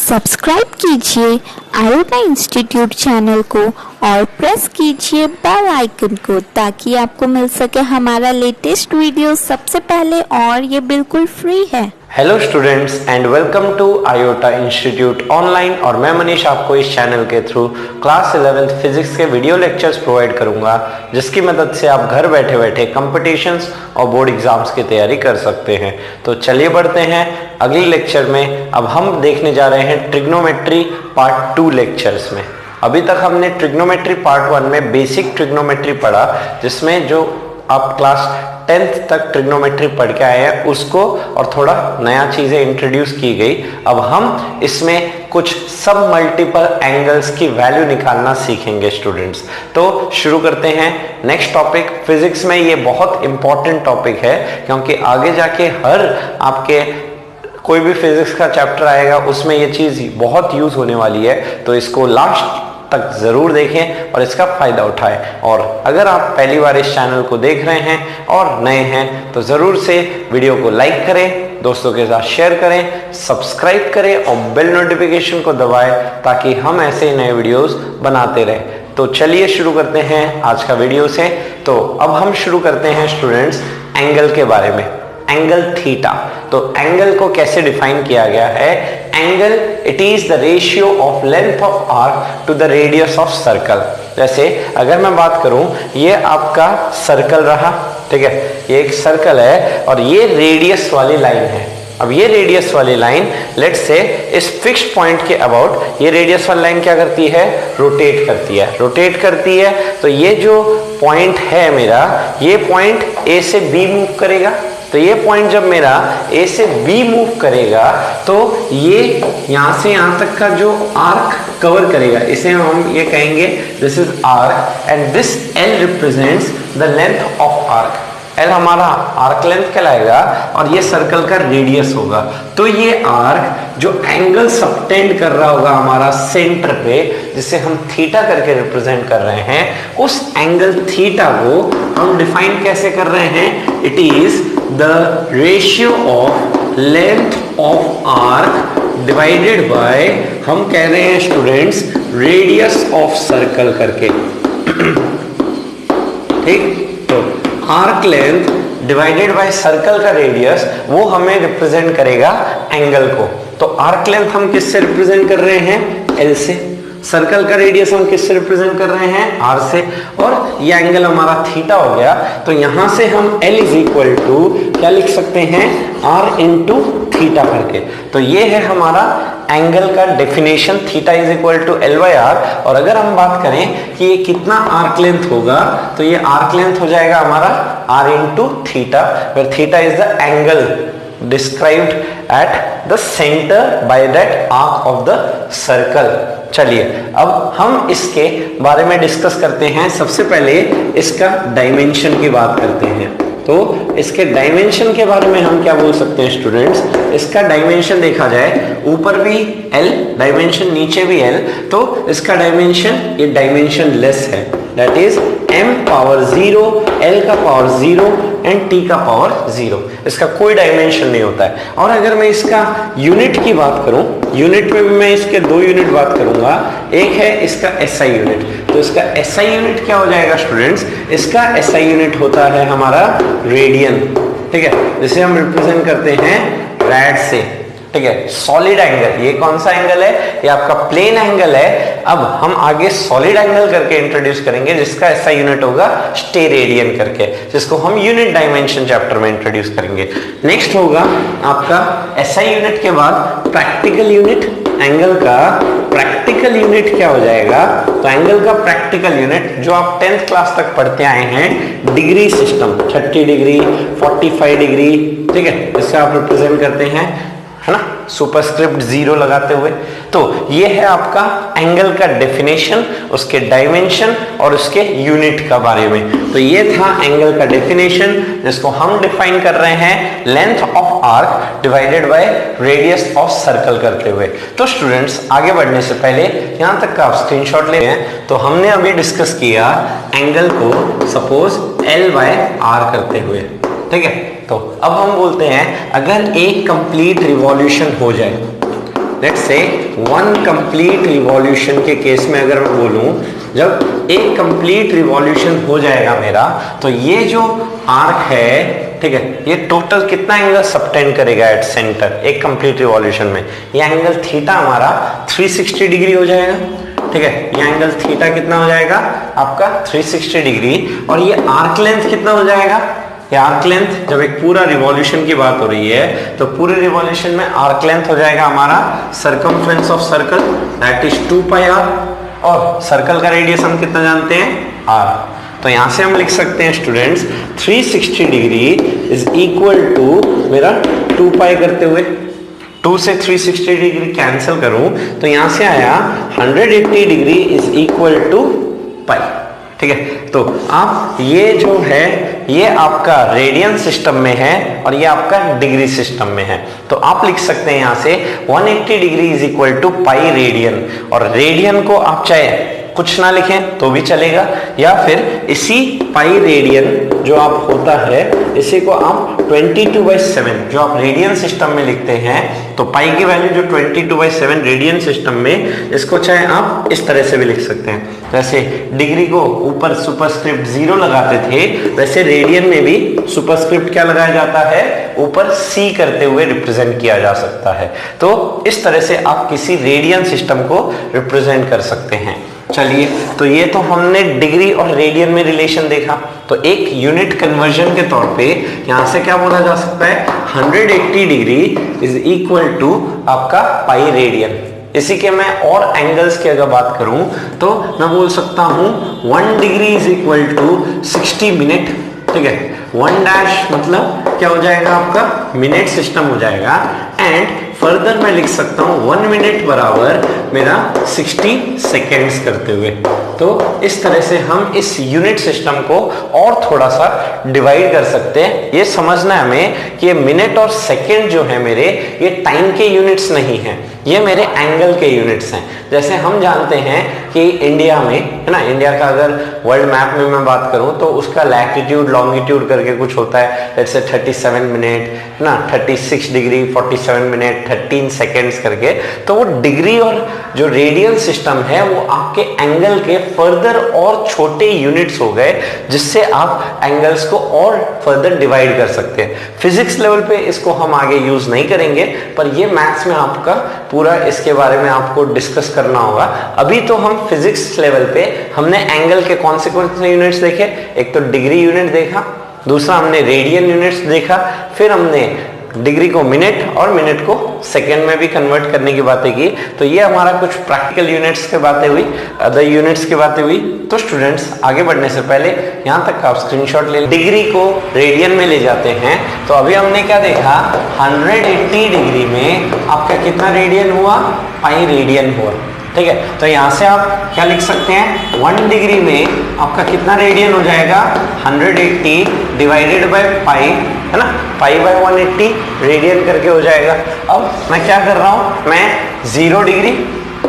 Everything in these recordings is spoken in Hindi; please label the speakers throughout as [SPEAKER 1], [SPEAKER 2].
[SPEAKER 1] सब्सक्राइब कीजिए आयोटा इंस्टीट्यूट चैनल को और प्रेस कीजिए बेल आइकन को ताकि आपको मिल सके हमारा लेटेस्ट वीडियो सबसे पहले, और ये बिल्कुल फ्री है।
[SPEAKER 2] Hello students and welcome to Iota institute online. और मैं मनीष आपको इस चैनल के थ्रू क्लास 11th फिजिक्स के वीडियो लेक्चर्स प्रोवाइड करूंगा, जिसकी मदद से आप घर बैठे बैठे कॉम्पिटिशन्स और बोर्ड एग्जाम्स की तैयारी कर सकते हैं। तो चलिए बढ़ते हैं अगले लेक्चर में। अब हम देखने जा रहे हैं ट्रिग्नोमेट्री पार्ट 2 लेक्चर्स में। अभी तक हमने ट्रिग्नोमेट्री पार्ट 1 में बेसिक ट्रिग्नोमेट्री पढ़ा, जिसमें जो आप क्लास 10th तक ट्रिग्नोमेट्री पढ़ के आए हैं उसको और थोड़ा नया चीजें इंट्रोड्यूस की गई। अब हम इसमें कुछ सब मल्टीपल एंगल्स की वैल्यू निकालना सीखेंगे स्टूडेंट्स। तो शुरू करते हैं नेक्स्ट टॉपिक। फिजिक्स में ये बहुत इंपॉर्टेंट टॉपिक है, क्योंकि आगे जाके हर आपके कोई भी फिजिक्स का चैप्टर आएगा उसमें ये चीज बहुत यूज होने वाली है। तो इसको लास्ट तक जरूर देखें और इसका फायदा उठाएं। और अगर आप पहली बार इस चैनल को देख रहे हैं और नए हैं तो जरूर से वीडियो को लाइक करें, दोस्तों के साथ शेयर करें, सब्सक्राइब करें और बेल नोटिफिकेशन को दबाएं ताकि हम ऐसे नए वीडियोस बनाते रहें। तो चलिए शुरू करते हैं आज का वीडियो से। तो अब हम शुरू करते हैं स्टूडेंट्स एंगल के बारे में, एंगल थीटा। तो एंगल को कैसे डिफाइन किया गया है? Angle it is the ratio of length of arc to the radius of circle. जैसे अगर मैं बात करूं, ये आपका सर्कल रहा, ठीक है, ये एक सर्कल है और ये रेडियस वाली लाइन है। अब ये रेडियस वाली लाइन लेट्स से इस फिक्स्ड पॉइंट के अबाउट ये रेडियस वाली लाइन क्या करती है? रोटेट करती है। रोटेट करती है तो ये जो पॉइंट है मेरा, ये पॉइंट ए से बी मूव करेगा। तो ये पॉइंट जब मेरा ए से बी मूव करेगा तो ये यहां से यहां तक का जो आर्क कवर करेगा, इसे हम ये कहेंगे this is arc and this L represents the length of arc. L हमारा आर्क लेंथ कहलाएगा और ये सर्कल का रेडियस होगा। तो ये आर्क जो एंगल सबटेंड कर रहा होगा हमारा सेंटर पे, जिसे हम थीटा करके रिप्रेजेंट कर रहे हैं, उस एंगल थीटा को हम डिफाइन कैसे कर रहे हैं? It is the ratio of length of arc divided by, हम कह रहे हैं स्टूडेंट्स, रेडियस ऑफ सर्कल करके। ठीक, तो arc length divided by circle का रेडियस, वो हमें रिप्रेजेंट करेगा एंगल को। तो आर्क लेंथ हम किससे रिप्रेजेंट कर रहे हैं? एल से। सर्कल का रेडियस हम किससे रिप्रेजेंट कर रहे हैं? आर से। और ये एंगल हमारा थीटा हो गया। तो यहां से हम L इज इक्वल टू क्या लिख सकते हैं? R इंटू थीटा करके। तो ये है हमारा एंगल का definition, theta is equal to L by R. और अगर हम बात करें कि ये कितना आर्क लेंथ होगा, तो ये आर्क लेंथ हो जाएगा हमारा R into theta, where theta is the angle described at the center by that arc of the circle। चलिए अब हम इसके बारे में डिस्कस करते हैं। सबसे पहले इसका डायमेंशन की बात करते हैं। तो इसके डायमेंशन के बारे में हम क्या बोल सकते हैं स्टूडेंट्स? इसका डायमेंशन देखा जाए, ऊपर भी L डायमेंशन, नीचे भी L, तो इसका डायमेंशन ये डायमेंशन लेस है। That is m power 0, L का पावर 0 एंड T का पावर 0। इसका कोई डायमेंशन नहीं होता है। और अगर मैं इसका यूनिट की बात करूं, यूनिट में भी मैं इसके 2 यूनिट बात करूंगा। एक है इसका SI यूनिट। तो इसका SI यूनिट क्या हो जाएगा स्टूडेंट्स? इसका SI यूनिट होता है हमारा रेडियन, ठीक है, जिसे हम रिप्रेजेंट करते हैं रैड से। ठीक है, सॉलिड एंगल, ये कौन सा एंगल है? ये आपका प्लेन एंगल है। अब हम आगे सॉलिड एंगल करके इंट्रोड्यूस करेंगे, जिसका SI यूनिट होगा स्टेरेडियन करके, जिसको हम यूनिट डायमेंशन चैप्टर में इंट्रोड्यूस करेंगे। नेक्स्ट होगा आपका SI यूनिट के बाद प्रैक्टिकल यूनिट। एंगल का प्रैक्टिकल यूनिट क्या हो जाएगा? तो एंगल का प्रैक्टिकल यूनिट जो आप 10th क्लास तक पढ़ते आए हैं, डिग्री सिस्टम, 30 डिग्री, 45 डिग्री, ठीक है, इससे आप रिप्रेजेंट करते हैं, है ना, सुपरस्क्रिप्ट 0 लगाते हुए। तो ये है आपका एंगल का डेफिनेशन, उसके डायमेंशन और उसके यूनिट का बारे में। तो ये था एंगल का डेफिनेशन, जिसको हम डिफाइन कर रहे हैं length of arc divided by radius of circle करते हुए। तो स्टूडेंट्स आगे बढ़ने से पहले यहां तक का आप स्क्रीनशॉट ले हैं। तो हमने अभी डिस्कस किया एंगल को सपोज L बाय आर करते हुए, ठीक है। तो अब हम बोलते हैं अगर एक कंप्लीट रिवॉल्यूशन हो जाए, लेट्स से 1 कंप्लीट रिवॉल्यूशन के केस में अगर मैं बोलूं, जब एक कंप्लीट रिवॉल्यूशन हो जाएगा मेरा, तो ये जो आर्क है, ठीक है, ये टोटल कितना एंगल सबटेंड करेगा एट सेंटर एक कंप्लीट रिवॉल्यूशन में? ये एंगल थीटा हमारा 360 डिग्री हो जाएगा, ठीक है। ये एंगल थीटा कितना हो जाएगा आपका 360 डिग्री, और ये आर्क लेंथ कितना हो जाएगा? ये आर्क लेंथ, जब एक पूरा रिवॉल्यूशन की बात हो रही है तो पूरे रिवॉल्यूशन में आर्क लेंथ हो जाएगा हमारा circumference of circle, that is 2 pi R, और सर्कल का रेडियस हम कितना जानते हैं? आर। तो यहां से हम लिख सकते हैं students 360 degree is equal to मेरा 2 पाई करते हुए 2 से 360 डिग्री कैंसिल करूं तो यहां से आया 180 डिग्री इज इक्वल टू पाई, ठीक है। तो आप ये जो है ये आपका रेडियन सिस्टम में है और ये आपका डिग्री सिस्टम में है, तो आप लिख सकते हैं यहां से 180 degree is equal to pi radian, और रेडियन को आप चाहे कुछ ना लिखें तो भी चलेगा, या फिर इसी पाई रेडियन जो आप होता है इसी को आप 22/7 जो आप रेडियन सिस्टम में लिखते हैं, तो पाई की वैल्यू जो 22/7 रेडियन सिस्टम में, इसको चाहे आप इस तरह से भी लिख सकते हैं। जैसे डिग्री को ऊपर सुपरस्क्रिप्ट 0 लगाते थे, वैसे रेडियन में भी सुपरस्क्रिप्ट क्या लगाया जाता है? ऊपर c करते हुए रिप्रेजेंट किया जा सकता है। तो इस तरह से आप किसी रेडियन सिस्टम को रिप्रेजेंट कर सकते हैं। चलिए, तो ये तो हमने डिग्री और रेडियन में रिलेशन देखा, तो एक यूनिट कन्वर्जन के तौर पे यहां से क्या बोला जा सकता है? 180 डिग्री इज इक्वल टू आपका पाई रेडियन। इसी के मैं और एंगल्स की अगर बात करूं तो मैं बोल सकता हूं 1 degree is equal to 60 minute, ठीक है। 1 डैश मतलब क्या हो जाएगा आपका? मिनट सिस्टम हो जाएगा, एंड फर्दर मैं लिख सकता हूं 1 मिनट बराबर मेरा 60 सेकेंड्स करते हुए। तो इस तरह से हम इस यूनिट सिस्टम को और थोड़ा सा डिवाइड कर सकते हैं। ये समझना है हमें कि ये मिनट और सेकेंड जो है मेरे, ये टाइम के यूनिट्स नहीं है, ये मेरे एंगल के यूनिट्स हैं। जैसे हम जानते हैं कि इंडिया में, है ना, इंडिया का अगर वर्ल्ड मैप में मैं बात करूं तो उसका लैटिट्यूड लॉन्गिट्यूड करके कुछ होता है, जैसे 37 मिनट, है ना, 36 डिग्री 47 मिनट 13 सेकेंड्स करके। तो वो डिग्री और जो रेडियल सिस्टम है वो आपके एंगल के फर्दर और छोटे यूनिट्स हो गए, जिससे आप एंगल्स को और फर्दर डिवाइड कर सकते हैं। फिजिक्स लेवल पे इसको हम आगे यूज नहीं करेंगे, पर ये मैथ्स में आपका पूरा इसके बारे में आपको डिस्कस करना होगा। अभी तो हम फिजिक्स लेवल पे हमने एंगल के कौन से यूनिट्स देखे? एक तो डिग्री यूनिट देखा, दूसरा हमने रेडियन यूनिट्स देखा, फिर हमने डिग्री को मिनट और मिनट को सेकेंड में भी कन्वर्ट करने की बातें की। तो ये हमारा कुछ प्रैक्टिकल यूनिट्स की बातें हुई, अदर यूनिट्स की बातें हुई। तो स्टूडेंट्स, आगे बढ़ने से पहले यहाँ तक आप स्क्रीनशॉट ले लें। डिग्री को रेडियन में ले जाते हैं, तो अभी हमने क्या देखा? 180 डिग्री में आपका कितना रेडियन हुआ? पाई रेडियन हुआ, ठीक है। तो यहां से आप क्या लिख सकते हैं? 1 डिग्री में आपका कितना रेडियन हो जाएगा? 180 डिवाइडेड बाय पाई, है ना, पाई बाय 180 रेडियन करके हो जाएगा। अब मैं क्या कर रहा हूं? मैं 0 डिग्री,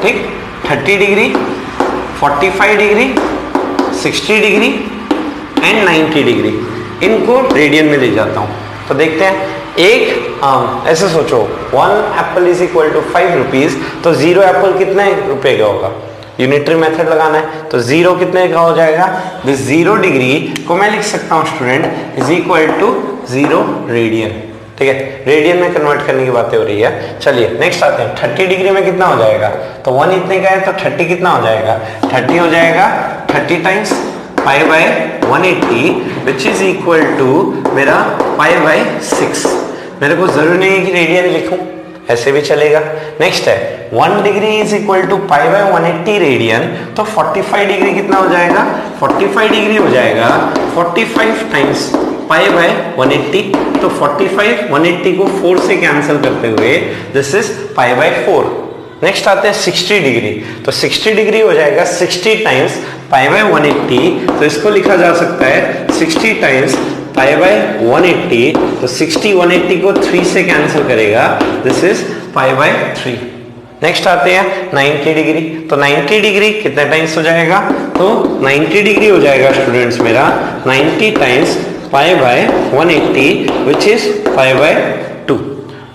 [SPEAKER 2] ठीक, 30 degree, 45 degree, 60 degree and 90 degree, इनको रेडियन में ले जाता हूं। तो देखते हैं, एक ऐसे सोचो 1 apple is equal to 5 rupees, तो 0 एप्पल कितने रुपए का होगा? यूनिटरी मेथड लगाना है, तो 0 कितने का हो जाएगा? दिस 0 डिग्री को मैं लिख सकता हूं student is equal to 0 radian, ठीक है। रेडियन में कन्वर्ट करने की बातें हो रही है। चलिए नेक्स्ट आते हैं। 30 डिग्री में कितना हो जाएगा? तो 1 इतने का है, तो 30 कितना हो जाएगा? 30 हो जाएगा 30 times pi by 180 which is equal to मेरा पाई बाय 6। मेरे को जरूरी नहीं है कि रेडियन लिखूं, ऐसे भी चलेगा। नेक्स्ट है 1 degree is equal to pi by 180 radian, तो 45 डिग्री कितना हो जाएगा? 45 डिग्री हो जाएगा 45 टाइम्स पाई बाय 180, तो 45 180 को 4 से कैंसिल करते हुए this is pi by 4। Next आते हैं 60 डिग्री, तो 60 डिग्री हो जाएगा 60 टाइम्स पाई बाय 180, तो इसको लिखा जा सकता है 60 टाइम्स पाई बाय 180, तो 60 180 को 3 से कैंसिल करेगा, this is pi by 3। Next आते हैं 90 डिग्री, तो 90 डिग्री कितने टाइम्स हो जाएगा? तो 90 डिग्री हो जाएगा स्टूडेंट्स मेरा 90 times pi by 180 which is pi by 2।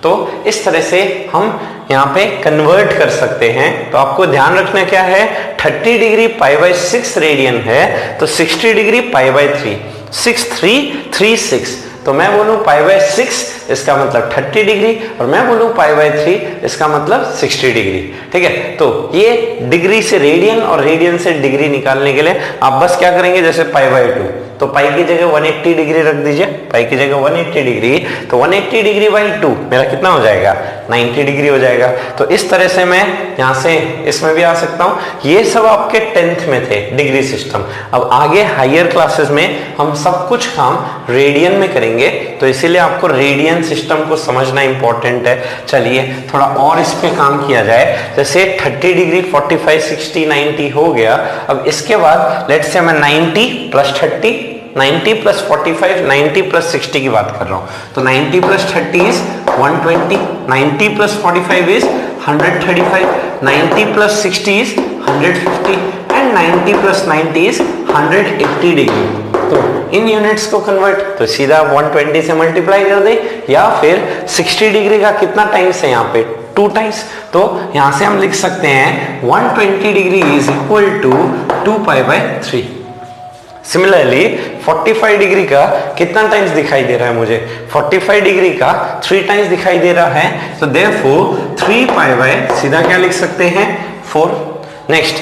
[SPEAKER 2] तो इस तरह से हम यहाँ पे कन्वर्ट कर सकते हैं। तो आपको ध्यान रखना क्या है, 30 डिग्री π/6 रेडियन है तो 60 डिग्री π/3, 6 3 3 6, तो मैं बोलूं π/6 इसका मतलब 30 डिग्री और मैं बोलूं π/3 इसका मतलब 60 डिग्री। ठीक है, तो ये डिग्री से रेडियन और रेडियन से डिग्री निकालने के लिए आप बस क्या करेंगे, जैसे π/2 तो पाई की जगह 180 डिग्री रख दीजिए, पाई की जगह 180 डिग्री, तो 180 डिग्री बाई 2 मेरा कितना हो जाएगा, 90 डिग्री हो जाएगा। तो इस तरह से मैं यहाँ से इसमें भी आ सकता हूँ। ये सब आपके 10th में थे डिग्री सिस्टम। अब आगे हायर क्लासेस में हम सब कुछ काम रेडियन में करेंगे, तो इसीलिए आपको रेडियन सिस्टम को समझना इंपॉर्टेंट है। चलिए थोड़ा और इस पे काम किया जाए। जैसे 30 डिग्री 45 60 90 हो गया। अब इसके बाद लेट्स से मैं 90 प्लस 30, 90 प्लस 45, 90 प्लस 60 की बात कर रहा हूं। तो 90 plus 30 is 120, 90 plus 45 is 135, 90 plus 60 is 150 and 90 plus 90 is 180 degree. तो इन यूनिट्स को कन्वर्ट तो सीधा 120 से मल्टीप्लाई कर दे, या फिर 60 डिग्री का कितना टाइम्स है यहाँ पे, 2 टाइम्स। तो यहां से हम लिख सकते हैं 120 degree is equal to 2π/3। Similarly 45 degree का कितना टाइम्स दिखाई दे रहा है मुझे, 45 डिग्री का 3 टाइम्स दिखाई दे रहा है, तो देयरफॉर 3π/ सीधा क्या लिख सकते हैं 4। नेक्स्ट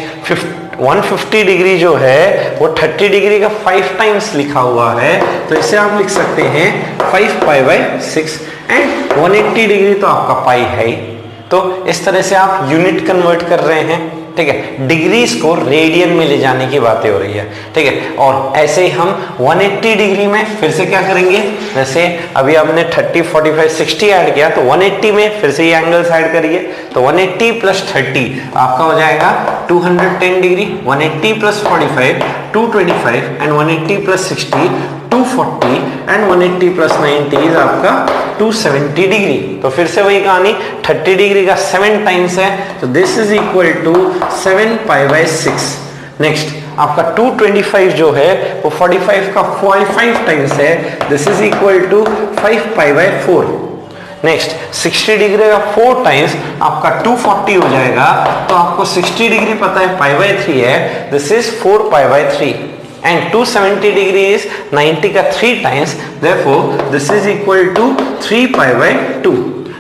[SPEAKER 2] 150 डिग्री जो है वो 30 डिग्री का 5 टाइम्स लिखा हुआ है, तो इसे आप लिख सकते हैं 5π/6 एंड 180 डिग्री तो आपका पाई है ही। तो इस तरह से आप यूनिट कन्वर्ट कर रहे हैं। ठीक है, डिग्रीज को रेडियन में ले जाने की बातें हो रही है। ठीक है, और ऐसे ही हम 180 डिग्री में फिर से क्या करेंगे, जैसे अभी हमने 30 45 60 ऐड किया, तो 180 में फिर से ये एंगल्स ऐड करिए, तो 180 प्लस 30 आपका हो जाएगा 210 degree, 180 plus 45 225 and 180 plus 60 240 and 180 plus 90 is आपका 270 डिग्री। तो फिर से वही कहानी, 30 डिग्री का 7 टाइम्स है, तो this is equal to 7π/6। Next आपका 225 जो है वो 45 का 45 टाइम्स है, this is equal to 5π/4। Next 60 degree का 4 टाइम्स आपका 240 हो जाएगा, तो आपको 60 डिग्री पता है π/3 है, this is 4π/3 and 270 degree is 90 का 3 times, therefore this is equal to 3π/2।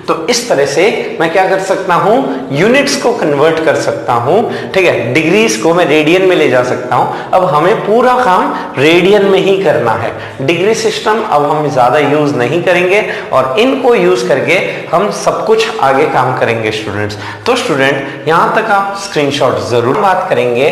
[SPEAKER 2] तो इस तरह से मैं क्या कर सकता हूं, यूनिट्स को कन्वर्ट कर सकता हूं। ठीक है, डिग्रीज को मैं रेडियन में ले जा सकता हूं। अब हमें पूरा काम रेडियन में ही करना है। डिग्री सिस्टम अब हम ज्यादा यूज नहीं करेंगे और इनको यूज करके हम सब कुछ आगे काम करेंगे स्टूडेंट्स। तो स्टूडेंट यहां तक आप स्क्रीनशॉट जरूर बात करेंगे।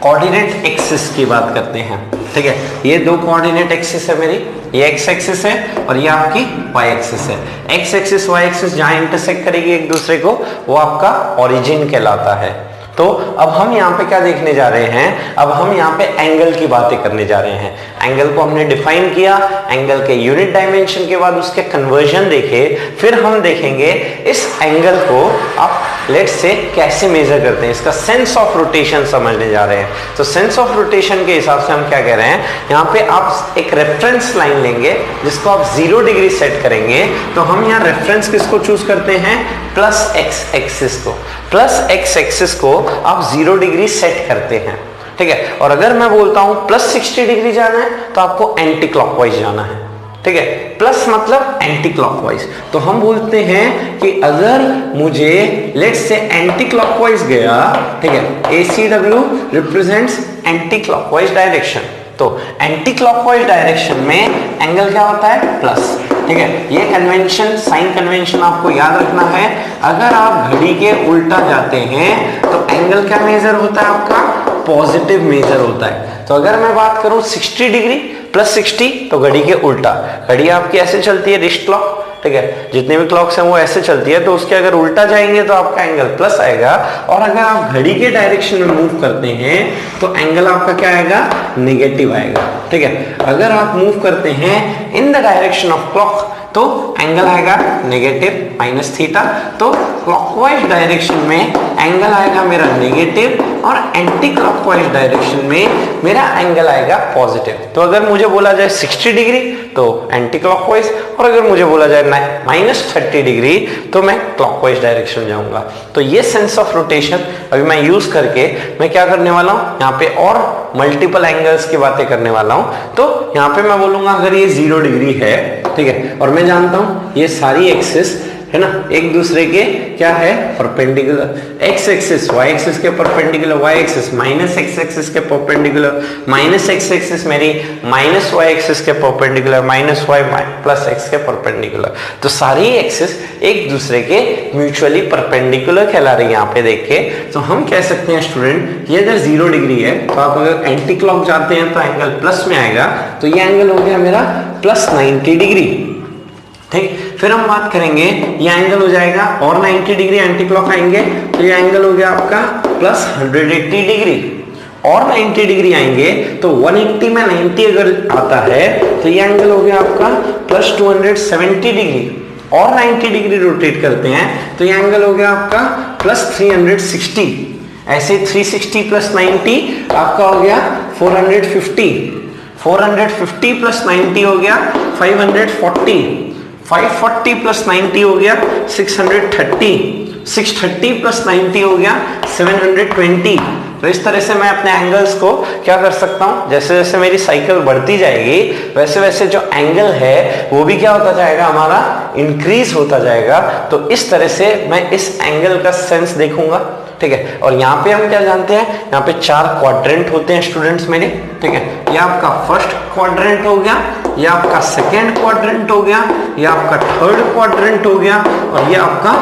[SPEAKER 2] कोऑर्डिनेट एक्सिस की बात करते हैं। ठीक है, ये 2 कोऑर्डिनेट एक्सिस है मेरी, ये एक्स एक्सिस है और ये आपकी वाई एक्सिस है। एक्स एक्सिस वाई एक्सिस जहां इंटरसेक्ट करेगी एक दूसरे को वो आपका ओरिजिन कहलाता है। तो अब हम यहाँ पे क्या देखने जा रहे हैं, अब हम यहाँ पे एंगल की बातें करने जा रहे हैं। एंगल को हमने डिफाइन किया, एंगल के यूनिट डायमेंशन के बाद उसके कन्वर्जन देखे, फिर हम देखेंगे इस एंगल को आप लेट्स से कैसे मेजर करते हैं, इसका सेंस ऑफ रोटेशन समझने जा रहे हैं। तो सेंस ऑफ रोटेशन के हिसाब से हम क्या कह रहे हैं, यहाँ पे आप एक रेफरेंस लाइन लेंगे जिसको आप 0 डिग्री सेट करेंगे। तो हम यहाँ रेफरेंस किसको चूज करते हैं, प्लस एक्स एक्सिस को। प्लस एक्स एक्सिस को आप 0 डिग्री सेट करते हैं। ठीक है, और अगर मैं बोलता हूं प्लस 60 डिग्री जाना है तो आपको एंटी क्लॉकवाइज जाना है। ठीक है, प्लस मतलब एंटी क्लॉकवाइज। तो हम बोलते हैं कि अगर मुझे लेट्स से एंटी क्लॉकवाइज गया, ठीक है, ACW represents anti clockwise direction. तो एंटी क्लॉकवाइज डायरेक्शन में एंगल क्या होता है, प्लस। ठीक है, ये कन्वेंशन, साइन कन्वेंशन आपको याद रखना है। अगर आप घड़ी के उल्टा जाते हैं तो एंगल क्या मेजर होता है आपका, पॉजिटिव मेजर होता है। तो अगर मैं बात करूं 60 डिग्री प्लस 60 तो घड़ी के उल्टा, घड़ी आपकी ऐसे चलती है रिस्ट क्लॉक। ठीक है, जितने भी क्लॉक्स हैं वो ऐसे चलती है, तो उसके अगर उल्टा जाएंगे तो आपका एंगल प्लस आएगा। और अगर आप घड़ी के डायरेक्शन में मूव करते हैं तो एंगल आपका क्या आएगा, नेगेटिव आएगा। ठीक है, अगर आप मूव करते हैं in the direction of clock तो एंगल आएगा नेगेटिव माइनस थीटा। तो क्लॉकवाइज डायरेक्शन में एंगल आएगा मेरा नेगेटिव और एंटी क्लॉकवाइज डायरेक्शन में मेरा एंगल आएगा पॉजिटिव। तो अगर मुझे बोला जाए 60 डिग्री तो एंटी क्लॉकवाइज, और अगर मुझे बोला जाए -30 डिग्री तो मैं क्लॉकवाइज डायरेक्शन जाऊंगा। तो ये सेंस ऑफ रोटेशन अभी मैं यूज करके मैं क्या करने वाला हूं, यहाँ पे और मल्टीपल एंगल्स की बातें करने वाला हूं। तो यहाँ पे मैं बोलूंगा अगर ये 0 डिग्री है, ठीक है, और मैं जानता हूं ये सारी एक्सिस है ना एक दूसरे के क्या है perpendicular, x axis y axis के perpendicular, y axis minus x axis के परपेंडिकुलर, माइनस एक्स एक्सिस मेरी माइनस वाई एक्सिस के perpendicular, minus y plus x के परपेंडिकुलर। तो सारी एक्सिस एक दूसरे के म्यूचुअली परपेंडिकुलर कहला रही है यहाँ पे देख के। तो हम कह सकते हैं स्टूडेंट ये अगर 0 डिग्री है तो आप अगर एंटी क्लॉक जाते हैं तो एंगल प्लस में आएगा। तो ये एंगल हो गया मेरा +90 डिग्री, ठीक। फिर हम बात करेंगे ये एंगल हो जाएगा और 90 डिग्री एंटी क्लॉक आएंगे तो ये एंगल हो गया आपका +180 डिग्री, और 90 डिग्री आएंगे तो 180 में 90 अगर आता है तो ये एंगल हो गया आपका +270 डिग्री, और 90 डिग्री रोटेट करते हैं तो ये एंगल हो गया आपका +360। ऐसे 360 + 90 आपका हो गया 450, 450 + 90 हो गया 540, 540 + 90 हो गया 630, 630 + 90 हो गया 720। तो इस तरह से मैं अपने एंगल्स को क्या कर सकता हूं, जैसे जैसे मेरी साइकिल बढ़ती जाएगी वैसे वैसे जो एंगल है वो भी क्या होता जाएगा हमारा इंक्रीज होता जाएगा। तो इस तरह से मैं इस एंगल का सेंस देखूंगा, ठीक है। और यहाँ पे हम क्या जानते हैं, यहाँ पे 4 क्वाड्रेंट होते हैं स्टूडेंट्स मेरे, ठीक है। ये आपका फर्स्ट क्वाड्रेंट हो गया, ये आपका सेकेंड क्वाड्रेंट हो गया, ये आपका थर्ड क्वाड्रेंट हो गया, और ये आपका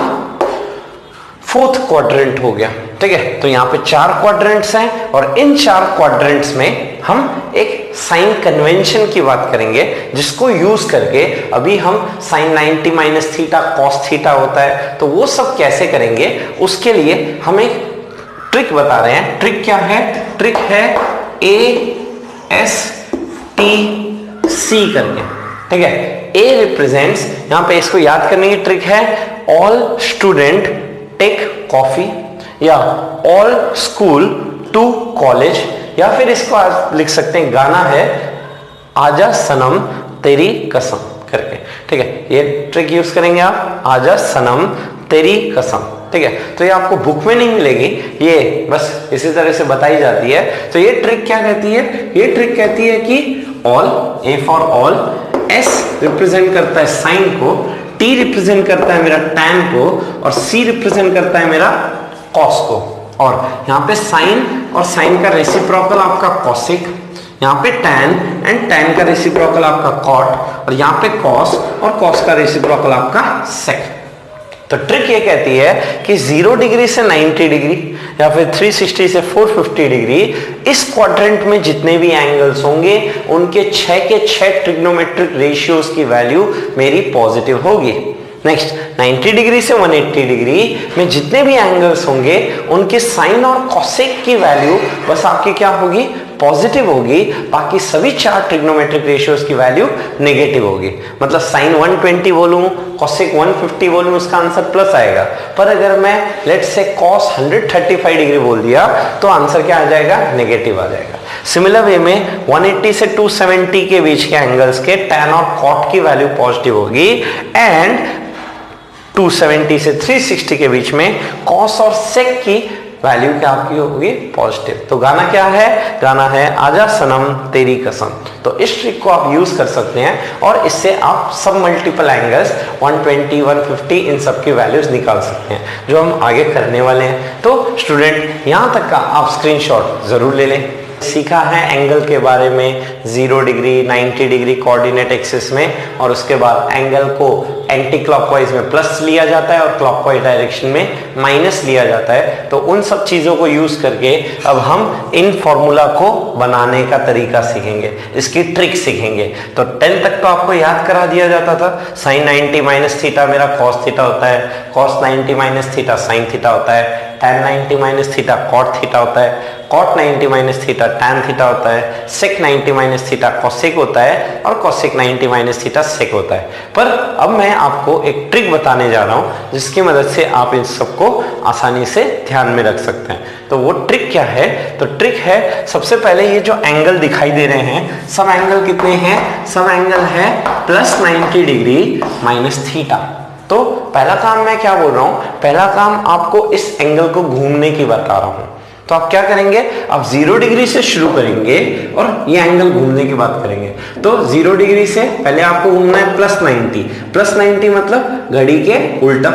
[SPEAKER 2] 4th क्वाड्रेंट हो गया, ठीक है। तो यहाँ पे 4 क्वाड्रेंट्स हैं और इन 4 क्वाड्रेंट्स में हम एक साइन कन्वेंशन की बात करेंगे जिसको यूज करके अभी हम sin 90 - थीटा cos थीटा होता है तो वो सब कैसे करेंगे, उसके लिए हम एक ट्रिक बता रहे हैं। ट्रिक क्या है, ट्रिक है ASTC करके, ठीक है। A रिप्रेजेंट्स, यहाँ पे इसको याद करने की ट्रिक है ऑल स्टूडेंट टेक कॉफी, या ऑल स्कूल टू कॉलेज, या फिर इसको आप लिख सकते हैं गाना है आजा सनम तेरी कसम करके, ठीक है। ये ट्रिक यूज करेंगे आप, आजा सनम तेरी कसम, ठीक है। तो ये आपको बुक में नहीं मिलेगी, ये बस इसी तरह से बताई जाती है। तो ये ट्रिक क्या कहती है, ये ट्रिक कहती है कि all, A for all, S represent करता है साइन को, T रिप्रेजेंट करता है मेरा टैन को, और C रिप्रेजेंट करता है मेरा कॉस को। और यहाँ पे साइन और साइन का रेसिप्रोकल आपका कॉसिक, यहाँ पे टैन एंड टैन का रेसिप्रोकल आपका कॉट, और यहाँ पे कॉस और कॉस का रेसिप्रोकल आपका सेक। तो ट्रिक ये कहती है कि 0 डिग्री से 90 डिग्री या फिर 360 से 450 डिग्री इस क्वाड्रेंट में जितने भी एंगल्स होंगे उनके 6 के 6 ट्रिग्नोमेट्रिक रेशियोज की वैल्यू मेरी पॉजिटिव होगी। नेक्स्ट 90 डिग्री से 180 डिग्री में जितने भी एंगल्स होंगे उनके साइन और कॉसेक की वैल्यू बस आपकी क्या होगी, पॉजिटिव होगी। बाकी सभी 4 ट्रिग्नोमेट्रिक रेशियोज की वैल्यू नेगेटिव होगी। मतलब साइन 120 बोलूं, कॉसेक 150 बोलूं, उसका आंसर प्लस आएगा। पर अगर मैं लेट्स से कॉस 135 डिग्री बोल दिया तो आंसर क्या आ जाएगा, नेगेटिव आ जाएगा। सिमिलर वे में 180 से 270 के बीच के एंगल्स के टैन और कॉट की वैल्यू पॉजिटिव होगी, एंड 270 से 360 के बीच में कॉस और सेक की वैल्यू क्या आपकी होगी, पॉजिटिव। तो गाना क्या है, गाना है आजा सनम तेरी कसम। तो इस ट्रिक को आप यूज कर सकते हैं और इससे आप सब मल्टीपल एंगल्स 120, 150 इन सब की वैल्यूज निकाल सकते हैं जो हम आगे करने वाले हैं। तो स्टूडेंट यहाँ तक का आप स्क्रीनशॉट जरूर ले लें। सीखा है एंगल के बारे में 0 डिग्री 90 डिग्री कोऑर्डिनेट एक्सिस में, और उसके बाद एंगल को एंटी क्लॉकवाइज में प्लस लिया जाता है और क्लॉकवाइज डायरेक्शन में माइनस लिया जाता है। तो उन सब चीजों को यूज करके अब हम इन फॉर्मूला को बनाने का तरीका सीखेंगे, इसकी ट्रिक सीखेंगे। तो 10 तक तो आपको याद करा दिया जाता था, साइन 90 माइनस थीटा मेरा कॉस थीटा होता है, cos 90 minus theta sine theta होता है, tan 90 minus theta cot theta होता है, cot 90 minus theta tan theta होता है, सेक 90 माइनस थीटा कॉसेक होता है और कॉसेक 90 माइनस थीटा सेक होता है। पर अब मैं आपको एक ट्रिक बताने जा रहा हूं जिसकी मदद से आप इन सबको आसानी से ध्यान में रख सकते हैं। तो वो ट्रिक क्या है? तो ट्रिक है, सबसे पहले ये जो एंगल दिखाई दे रहे हैं, सब एंगल कितने हैं? सब एंगल है प्लस 90 डिग्री माइनस थीटा। तो पहला काम मैं क्या बोल रहा हूं, पहला काम आपको इस एंगल को घूमने की बता रहा हूं। तो आप क्या करेंगे, आप 0 डिग्री से शुरू करेंगे और ये एंगल घूमने की बात करेंगे। तो 0 डिग्री से पहले आपको घूमना है प्लस 90, प्लस 90 मतलब घड़ी के उल्टा,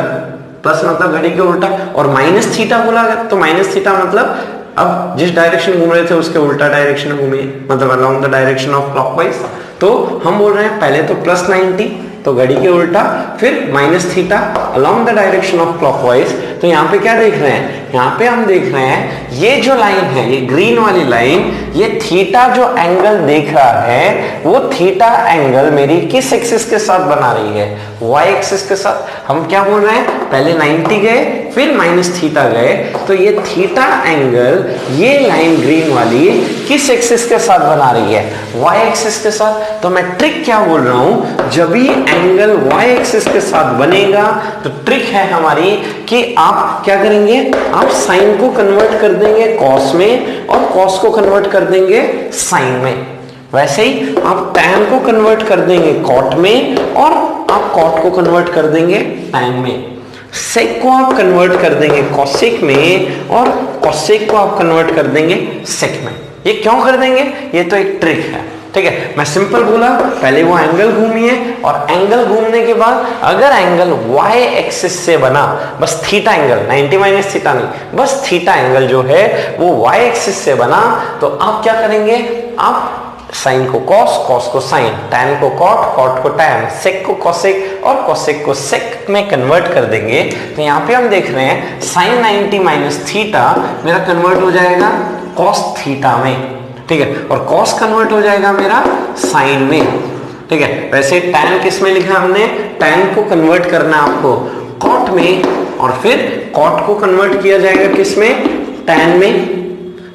[SPEAKER 2] प्लस मतलब घड़ी के उल्टा, और माइनस थीटा बोला तो माइनस थीटा मतलब अब जिस डायरेक्शन घूम रहे थे उसके उल्टा डायरेक्शन घूमिए, मतलब along the direction of clockwise. तो हम बोल रहे हैं पहले तो प्लस 90 तो घड़ी के उल्टा, फिर minus theta along the direction of clockwise. तो यहाँ पे क्या देख रहे हैं, यहाँ पे हम देख रहे हैं ये जो लाइन है, ये ग्रीन वाली लाइन, ये थीटा जो एंगल देख रहा है वो थीटा एंगल मेरी किस एक्सिस के साथ बना रही है? वाई एक्सिस के साथ। हम क्या बोल रहे हैं, पहले 90 गए फिर माइनस थीटा गए, तो ये थीटा एंगल, ये लाइन ग्रीन वाली किस एक्सिस के साथ बना रही है? वाई एक्सिस के साथ। तो मैं ट्रिक क्या बोल रहा हूं, जब भी एंगल वाई एक्सिस के साथ बनेगा तो ट्रिक है हमारी कि आप क्या करेंगे, आप साइन को कन्वर्ट कर देंगे कॉस में और कॉस को कन्वर्ट कर देंगे साइन में। वैसे ही आप tan को कन्वर्ट कर देंगे कॉट में और आप कॉट को कन्वर्ट कर देंगे tan में। सेक को आप कन्वर्ट कर देंगे कॉसेक में और कॉसेक को आप कन्वर्ट कर देंगे सेक में। ये क्यों कर देंगे, ये तो एक ट्रिक है, ठीक है। मैं सिंपल बोला, पहले वो एंगल घूमिए और एंगल घूमने के बाद अगर एंगल वाई एक्सिस से बना, बस थीटा एंगल, 90 माइनस थीटा नहीं, बस थीटा एंगल जो है वो वाई एक्सिस से बना, तो आप क्या करेंगे, आप साइन को कॉस, कॉस को साइन, टैन को कॉट, कॉट को टैन, सेक को कॉसेक और कॉसेक को सेक में कन्वर्ट कर देंगे। तो यहाँ पे हम देख रहे हैं साइन 90 माइनस थीटा मेरा कन्वर्ट हो जाएगा कॉस थीटा में, ठीक है, और कॉस कन्वर्ट हो जाएगा मेरा साइन में, ठीक है। वैसे टैन किस में लिखा हमने, टैन को कन्वर्ट करना आपको कॉट में और फिर कॉट को कन्वर्ट किया जाएगा किस में, टैन में,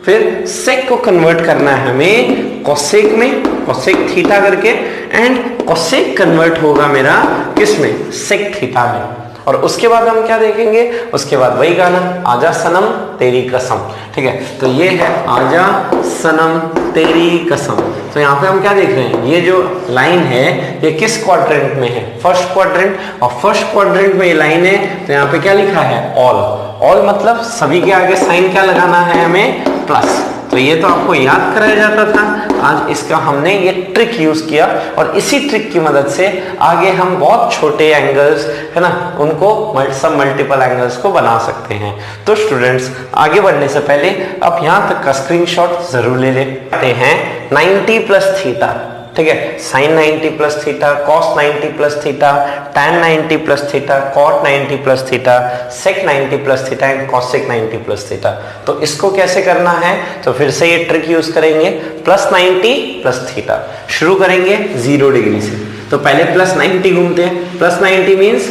[SPEAKER 2] फिर सेक को कन्वर्ट करना है हमें कोसेक में, कोसेक थीटा करके, एंड कोसेक कन्वर्ट होगा मेरा किस में, सेक थीटा में। और उसके बाद हम क्या देखेंगे, उसके बाद वही गाना आजा सनम तेरी कसम, ठीक है। तो ये है आजा सनम तेरी कसम। तो यहाँ पे हम क्या देख रहे हैं, ये जो लाइन है ये किस क्वाड्रेंट में है, फर्स्ट क्वाड्रेंट, और फर्स्ट क्वाड्रेंट में ये लाइन है। तो यहाँ पे क्या लिखा है, ऑल। ऑल मतलब सभी के आगे साइन क्या लगाना है हमें, प्लस। तो ये तो आपको याद कराया जाता था, आज इसका हमने ये ट्रिक यूज किया और इसी ट्रिक की मदद से आगे हम बहुत छोटे एंगल्स है ना, उनको सब मल्टीपल एंगल्स को बना सकते हैं। तो स्टूडेंट्स, आगे बढ़ने से पहले आप यहाँ तक का स्क्रीनशॉट जरूर ले लेते हैं। 90 प्लस थीटा, ठीक है, sine 90 plus theta, cos 90 plus theta, tan 90 plus theta, cot 90 plus theta, sec 90 plus theta and cosec 90 plus theta. तो इसको कैसे करना है, तो फिर से ये ट्रिक यूज करेंगे, प्लस 90 प्लस थीटा। शुरू करेंगे 0 डिग्री से, तो पहले प्लस 90 घूमते हैं, plus 90 means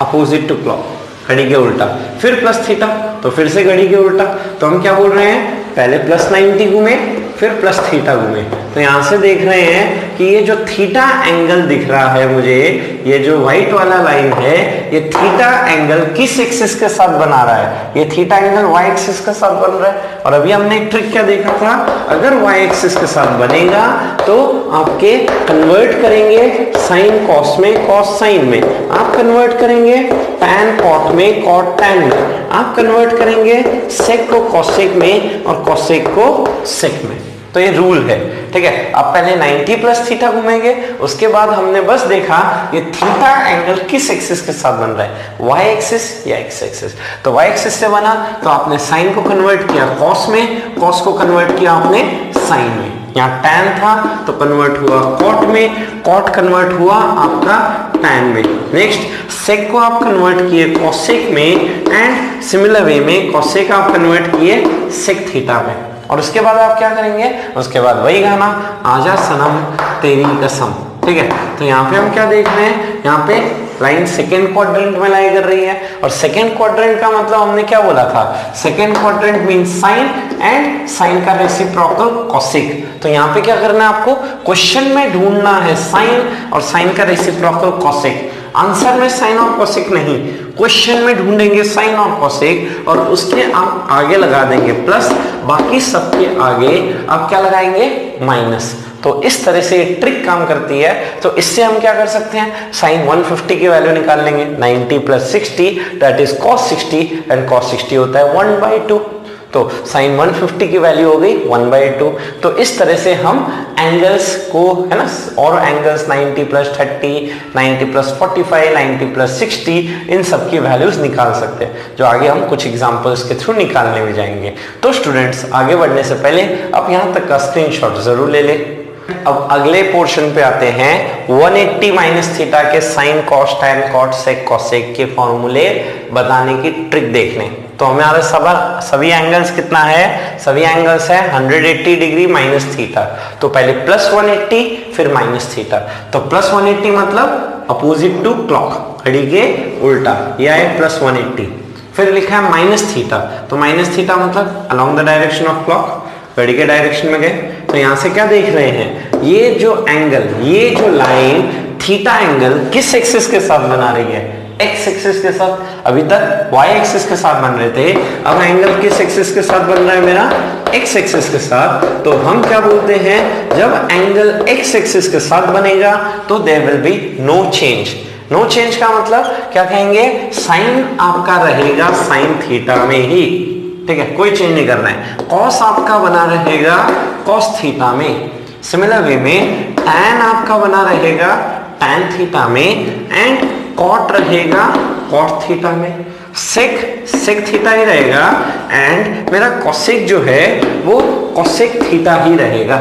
[SPEAKER 2] opposite to clock, घड़ी के उल्टा, फिर प्लस थीटा, तो फिर से घड़ी के उल्टा। तो हम क्या बोल रहे हैं, पहले प्लस 90 घूमे फिर प्लस थीटा घूमे। तो यहां से देख रहे हैं कि ये जो थीटा एंगल दिख रहा है मुझे, ये जो व्हाइट वाला लाइन है, ये थीटा एंगल किस एक्सिस के साथ बना रहा है, ये थीटा एंगल वाई एक्सिस के साथ बन रहा है। और अभी हमने एक ट्रिक क्या देखा था, अगर वाई एक्सिस के साथ बनेगा तो आपके कन्वर्ट करेंगे साइन कॉस में, कॉस साइन में, आप कन्वर्ट करेंगे टैन कॉट में, कॉट टैन में, आप कन्वर्ट करेंगे सेक को कॉसेक में और कॉसेक को सेक में। तो ये रूल है, ठीक है। अब पहले 90 प्लस थीटा घूमेंगे, उसके बाद हमने बस देखा ये थीटा एंगल किस एक्सिस के साथ बन रहा है, वाई एक्सिस या एक्स एक्सिस। तो वाई एक्सिस से बना तो आपने साइन को कन्वर्ट किया कॉस में, कॉस को कन्वर्ट किया आपने साइन में। यहाँ टैन था तो कन्वर्ट हुआ कॉट में, कॉट कन्वर्ट हुआ आपका टैन में। नेक्स्ट सेक को आप कन्वर्ट किए कोसेक में एंड सिमिलर वे में कोसेक आप कन्वर्ट किए सेक थीटा में। और उसके बाद आप क्या करेंगे, उसके बाद वही गाना आजा सनम तेरी कसम। ठीक है, तो यहाँ पे हम क्या देख रहे हैं, यहाँ पे लाइन सेकेंड क्वाड्रेंट में लाई कर रही है। और सेकेंड क्वाड्रेंट का मतलब हमने क्या बोला था, second quadrant means sine and sine का रेसिप्रोकल कोसेक। तो यहाँ पे क्या करना है आपको, क्वेश्चन में ढूंढना है साइन और साइन का रेसिप्रोकल कोसेक। आंसर में साइन और कोसेक नहीं, क्वेश्चन में ढूंढेंगे साइन और कोसेक और उसके आप आगे लगा देंगे प्लस, बाकी सबके आगे आप क्या लगाएंगे, माइनस। तो इस तरह से ट्रिक काम करती है। तो इससे हम क्या कर सकते हैं, साइन 150 की वैल्यू निकाल लेंगे। 90 + 60 that is cos 60 and cos 60 होता है 1/2। तो साइन 150 की वैल्यू हो गई 1/2। तो इस तरह से हम एंगल्स को, है ना, और एंगल्स 90 + 30, 90 + 45, 90 + 60 इन सब की वैल्यूज निकाल सकते हैं, जो आगे हम कुछ एग्जांपल्स के थ्रू निकालने में जाएंगे। तो स्टूडेंट्स आगे बढ़ने से पहले आप यहाँ तक का स्क्रीनशॉट जरूर ले लें। अब अगले पोर्शन पे आते हैं 180 - थीटा के sine cos tan cot sec cosec के फॉर्मूले बताने की ट्रिक देखने। तो हमारे सभी एंगल्स कितना है, सभी एंगल्स है 180 डिग्री माइनस थीटा। तो पहले +180 फिर माइनस थीटा। तो +180 मतलब अपोजिट टू क्लॉक, घड़ी के उल्टा, यह है +180। फिर लिखा है माइनस थीटा, तो माइनस थीटा मतलब along the direction of clock, घड़ी के डायरेक्शन में गए। तो यहां से क्या देख रहे हैं, ये जो एंगल, ये जो लाइन थीटा एंगल किस एक्सिस के साथ बना रही है, एक्स एक्सिस के साथ। अभी तक वाई एक्सिस के साथ बन रहे थे, अब एंगल किस एक्सिस के साथ बन रहा है मेरा, एक्स एक्सिस के साथ। तो हम क्या बोलते हैं, जब एंगल एक्स एक्सिस के साथ बनेगा तो there will be no change. No change का मतलब क्या कहेंगे, साइन आपका रहेगा साइन थीटा में ही, ठीक है, कोई चेंज नहीं करना है। कॉस आपका बना रहेगा कॉस थीटा में। सिमिलर वे में टैन आपका बना रहेगा टैन थीटा में एंड कॉट रहेगा कॉट थीटा में। सेक थीटा ही रहेगा एंड मेरा कोसेक जो है वो कोसेक थीटा ही रहेगा।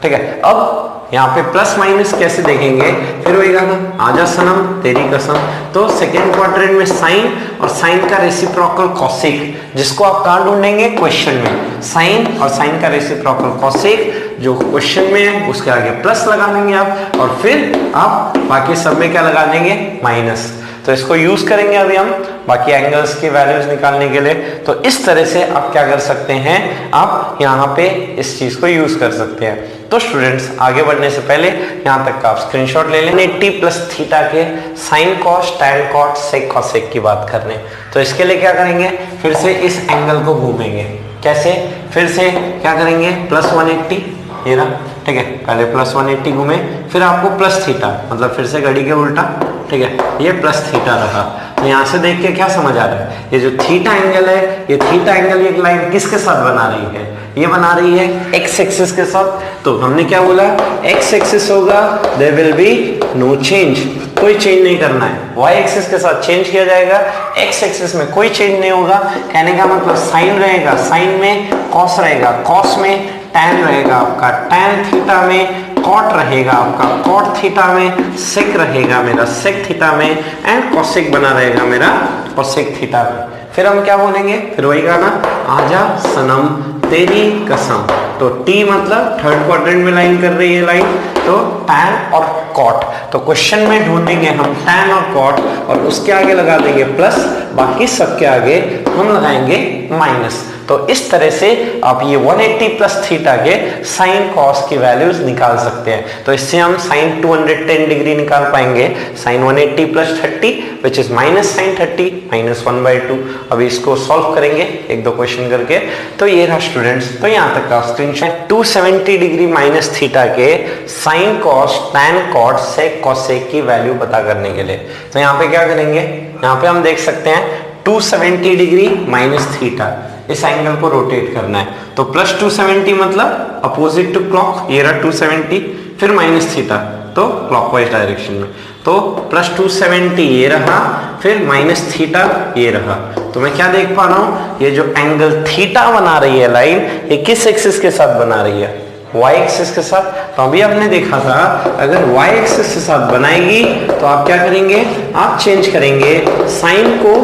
[SPEAKER 2] ठीक है, अब यहाँ पे प्लस माइनस कैसे देखेंगे, फिर वही गाना आजा सनम तेरी कसम। तो सेकेंड क्वाड्रेंट में साइन और साइन का रेसिप्रोकल कोसेक, जिसको आप कहाँ ढूंढेंगे, क्वेश्चन में। साइन और साइन का रेसिप्रोकल कोसेक जो क्वेश्चन में है उसके आगे प्लस लगा देंगे आप, और फिर आप बाकी सब में क्या लगा देंगे, माइनस। तो इसको यूज करेंगे अभी हम बाकी एंगल्स की वैल्यूज निकालने के लिए। तो इस तरह से आप क्या कर सकते हैं, आप यहाँ पे इस चीज को यूज कर सकते हैं। तो स्टूडेंट्स आगे बढ़ने से पहले यहाँ तक का आप स्क्रीनशॉट ले लें। 180 + थीटा के sine cos tan cot sec cosec की बात करने। तो इसके लिए क्या करेंगे, फिर से इस एंगल को घूमेंगे। कैसे, फिर से क्या करेंगे, +180 ये ना, ठीक है, पहले +180 घूमे, फिर आपको प्लस थीटा मतलब फिर से घड़ी के उल्टा, ठीक है, ये प्लस थीटा रहा। तो यहाँ से देख के क्या समझ आ रहा है, ये जो थीटा एंगल है, ये थीटा एंगल एक लाइन किसके साथ बना रही है, ये बना रही है एक्स एक्सिस के साथ। तो हमने क्या बोला, एक्स एक्सिस होगा there will be no change, कोई चेंज नहीं करना है। वाई एक्सिस के साथ चेंज किया जाएगा, एक्स एक्सिस में कोई चेंज नहीं होगा। कहने का मतलब साइन रहेगा, साइन में कॉस रहेगा, कॉस में टैन रहेगा आपका, टैन थीटा में कॉट रहेगा आपका, कॉट थीटा में सेक रहेगा मेरा, सेक थीटा में एंड कोसेक बना रहेगा मेरा कोसेक थीटा में। फिर हम क्या बोलेंगे, फिर वही गाना आजा सनम तेरी कसम। तो टी मतलब थर्ड क्वाड्रेंट में लाइन कर रही है लाइन, तो टैन और कॉट। तो क्वेश्चन में ढूंढेंगे हम टैन और कॉट और उसके आगे लगा देंगे प्लस, बाकी सबके आगे हम लगाएंगे माइनस। तो इस तरह से आप ये 180 + थीटा के साइन कॉस की वैल्यूज निकाल सकते हैं। तो इससे हम साइन 210 डिग्री निकाल पाएंगे, sine 180 + 30 which is minus sine 30 -1/2। अभी इसको सॉल्व करेंगे एक दो क्वेश्चन करके। तो ये रहा स्टूडेंट्स, तो यहाँ तक का स्क्रीनशॉट 270 डिग्री माइनस थीटा के sine cos tan cot sec cosec की वैल्यू पता करने के लिए। तो यहाँ पे क्या करेंगे, यहाँ पे हम देख सकते हैं 270 डिग्री माइनस थीटा, इस एंगल को रोटेट करना है। तो +270 मतलब अपोजिट टू क्लॉक, ये रहा 270, फिर माइनस थीटा तो क्लॉकवाइज डायरेक्शन में। तो +270 ये रहा, फिर माइनस थीटा ये रहा। तो मैं क्या देख पा रहा हूं, ये जो एंगल थीटा बना रही है लाइन, ये किस एक्सिस के साथ बना रही है, y एक्सिस के साथ। तो अभी आपने देखा था अगर y एक्सिस के साथ बनाएगी तो आप क्या करेंगे, आप चेंज करेंगे साइन को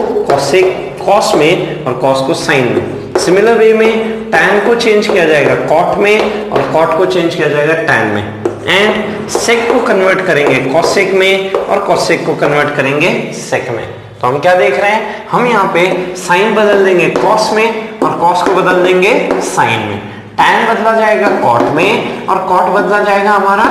[SPEAKER 2] कॉस में और कॉस को साइन में। सिमिलर वे में tan को चेंज किया जाएगा कॉट में और कॉट को चेंज किया जाएगा tan में। एंड सेक को कन्वर्ट करेंगे कॉसेक में और कॉसेक को कन्वर्ट करेंगे सेक में। तो हम क्या देख रहे हैं, हम यहाँ पे साइन बदल देंगे कॉस में और कॉस को बदल देंगे साइन में। tan बदला जाएगा कॉट में और कॉट बदला जाएगा हमारा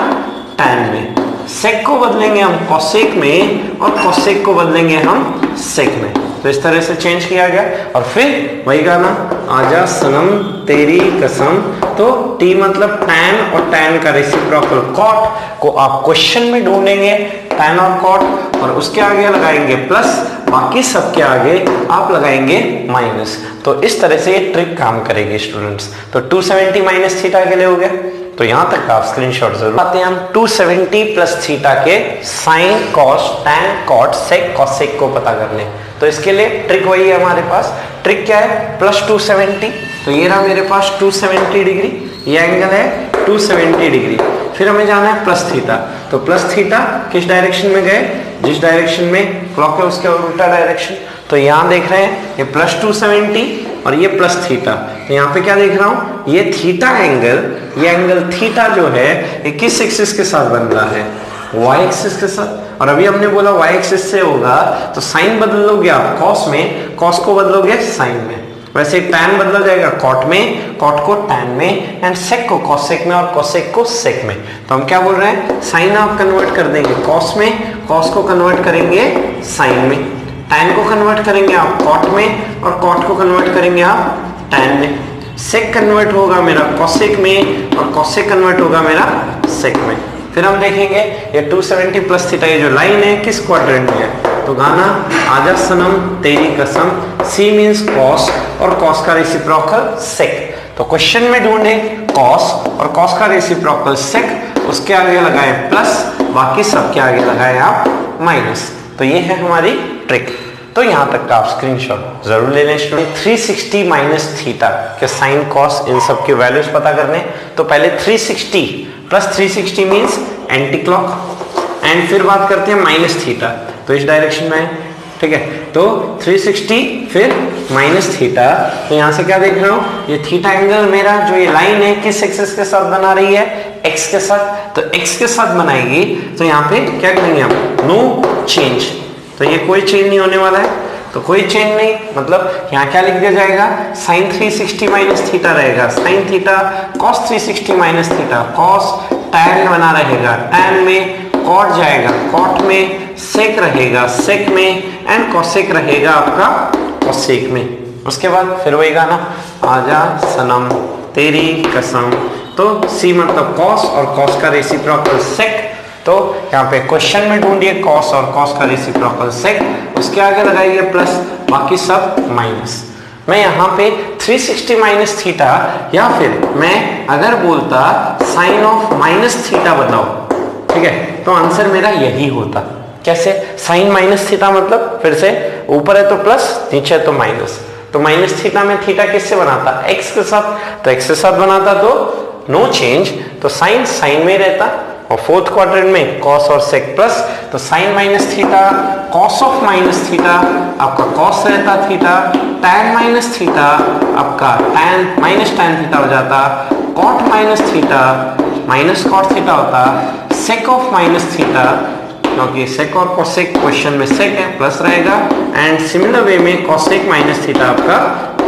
[SPEAKER 2] tan में। सेक को बदलेंगे हम कॉसेक में और कॉसेक को बदलेंगे हम सेक में। तो इस तरह से चेंज किया गया। और फिर वही गाना आजा सनम तेरी कसम। तो t मतलब tan और tan का रेसिप्रोकल कॉट को आप क्वेश्चन में ढूंढेंगे, tan और कॉट, और उसके आगे लगाएंगे प्लस, बाकी सबके आगे आप लगाएंगे माइनस। तो इस तरह से ये ट्रिक काम करेगी स्टूडेंट्स। तो 270 माइनस थीटा के लिए हो गया। तो यहां तक आप स्क्रीनशॉट जरूर आते हैं। हम 270 प्लस थीटा के sine cos tan cot sec cosec को पता कर लें। तो इसके लिए ट्रिक वही है हमारे पास। ट्रिक क्या है, प्लस 270। तो ये रहा मेरे पास 270 डिग्री, ये एंगल है 270 डिग्री। फिर हमें जाना है प्लस थीटा। तो प्लस थीटा किस डायरेक्शन में गए, जिस डायरेक्शन में क्लॉक है उसके उल्टा डायरेक्शन। तो यहाँ देख रहे हैं ये प्लस 270 और ये प्लस थीटा। तो यहाँ पे क्या देख रहा हूँ, ये थीटा एंगल, ये एंगल थीटा जो है ये किस एक्सिस के साथ बन रहा है, y एक्सिस के साथ। और अभी हमने बोला y एक्सिस से होगा तो साइन बदलोगे आप कॉस में, कॉस को बदलोगे साइन में। वैसे tan बदला जाएगा कॉट में, कॉट को tan में, एंड सेक को कॉसेक में और कॉसेक को सेक में। तो हम क्या बोल रहे हैं, साइन आप कन्वर्ट कर देंगे कॉस में, कॉस को कन्वर्ट करेंगे साइन में, tan को कन्वर्ट करेंगे आप कॉट में और कॉट को कन्वर्ट करेंगे आप tan में। सेक कन्वर्ट होगा मेरा कॉसेक में और कॉसेक कन्वर्ट होगा मेरा सेक में। फिर हम देखेंगे ये 270 प्लस थीटा ये जो लाइन है किस क्वाड्रेंट में है। तो गाना आजा सनम तेरी कसम, सी मीन्स कॉस और कॉस का रेसिप्रोकल सेक। तो क्वेश्चन में ढूंढे कॉस और कॉस का रेसिप्रोकल सेक, उसके आगे लगाए प्लस, बाकी सबके आगे लगाए आप माइनस। तो ये है हमारी ट्रिक। तो यहाँ तक का आप स्क्रीनशॉट जरूर ले लें स्टूडेंट। 360 माइनस थीटा के साइन कॉस इन सब की वैल्यूज पता करने। तो पहले 360 plus 360 means anti clock, and फिर बात करते हैं माइनस थीटा। तो इस डायरेक्शन में है, ठीक है। तो 360 फिर माइनस थीटा। तो यहाँ से क्या देख रहा हूँ, ये थीटा एंगल मेरा जो ये लाइन है किस एक्सिस के साथ बना रही है, एक्स के साथ। तो एक्स के साथ बनाएगी तो यहाँ पे क्या करेंगे हम, नो चेंज। तो ये कोई चेंज नहीं होने वाला है, तो कोई चेंज नहीं, मतलब यहाँ क्या लिख दिया जाएगा, साइन 360 माइनस थीटा रहेगा, sine theta cos 360 minus theta, cos tan बना रहेगा, टैन में कॉट जाएगा, कॉट में सेक रहेगा, सेक में, एंड कॉसेक रहेगा आपका कॉसेक में। उसके बाद फिर वही गाना आजा सनम तेरी कसम। तो सी मतलब कॉस और कॉस का रेसिप्रोकल सेक। तो यहाँ पे क्वेश्चन में ढूंढिए कॉस और कॉस का रेसिप्रोकल सेक, उसके आगे लगाइए प्लस, बाकी सब माइनस। मैं यहाँ पे 360 माइनस थीटा, या फिर मैं अगर बोलता साइन ऑफ माइनस थीटा बताओ, ठीक है, तो आंसर मेरा यही होता। कैसे, साइन माइनस थीटा मतलब फिर से ऊपर है तो प्लस, नीचे है तो माइनस। तो माइनस थीटा में थीटा किससे बनाता, एक्स के साथ। तो एक्स के साथ बनाता तो नो चेंज, तो साइन साइन में रहता। और फोर्थ क्वाड्रेंट में कॉस और सेक प्लस, तो sine minus theta, cos of minus theta आपका कॉस रहता थीटा, टैन माइनस थीटा आपका टैन माइनस टैन थीटा हो जाता, cot minus theta minus cot theta होता, सेक ऑफ माइनस थीटा, क्योंकि सेक और कोसेक क्वेश्चन में सेक है प्लस रहेगा, एंड सिमिलर वे में कोसेक माइनस थीटा आपका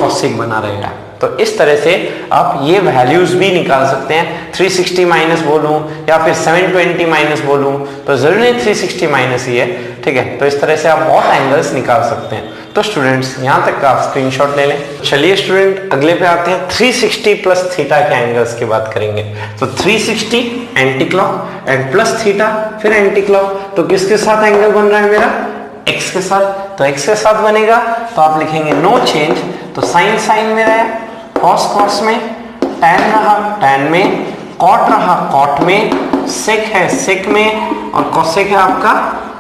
[SPEAKER 2] कोसेक बना रहेगा। तो इस तरह से आप ये वैल्यूज भी निकाल सकते हैं। 360 माइनस बोलूं या फिर 720 माइनस बोलूं तो जरूर नहीं 360 माइनस ही है, ठीक है। तो इस तरह से आप बहुत एंगल्स निकाल सकते हैं। तो स्टूडेंट्स यहाँ तक का आप स्क्रीनशॉट ले लें। चलिए स्टूडेंट अगले पे आते हैं, 360 प्लस थीटा के एंगल्स की बात करेंगे। तो 360 anti clock and plus theta फिर एंटी क्लॉक। तो किसके साथ एंगल बन रहा है मेरा, एक्स के साथ। तो एक्स के साथ बनेगा तो आप लिखेंगे नो चेंज। तो साइन साइन में रहा, कॉस कॉस में, टैन रहा टैन में, कॉट रहा कॉट में, सेक है सेक में, और कॉसेक है आपका